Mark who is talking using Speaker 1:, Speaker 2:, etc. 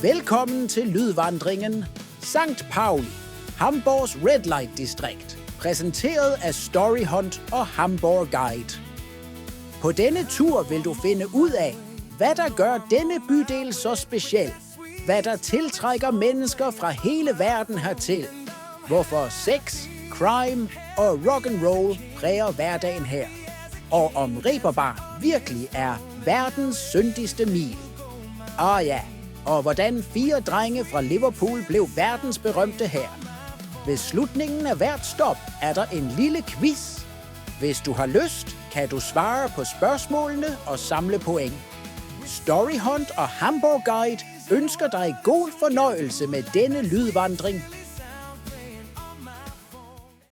Speaker 1: Velkommen til Lydvandringen St. Pauli, Hamborgs Red Light Distrikt, præsenteret af Storyhunt og Hamborg Guide. På denne tur vil du finde ud af, hvad der gør denne bydel så speciel, hvad der tiltrækker mennesker fra hele verden hertil, hvorfor sex, crime og rock and roll præger hverdagen her, og om Reeperbahn virkelig er verdens syndigste mil. Ja, og hvordan 4 drenge fra Liverpool blev verdensberømte her. Ved slutningen af hvert stop er der en lille quiz. Hvis du har lyst, kan du svare på spørgsmålene og samle point. Storyhunt og Hamborg Guide ønsker dig god fornøjelse med denne lydvandring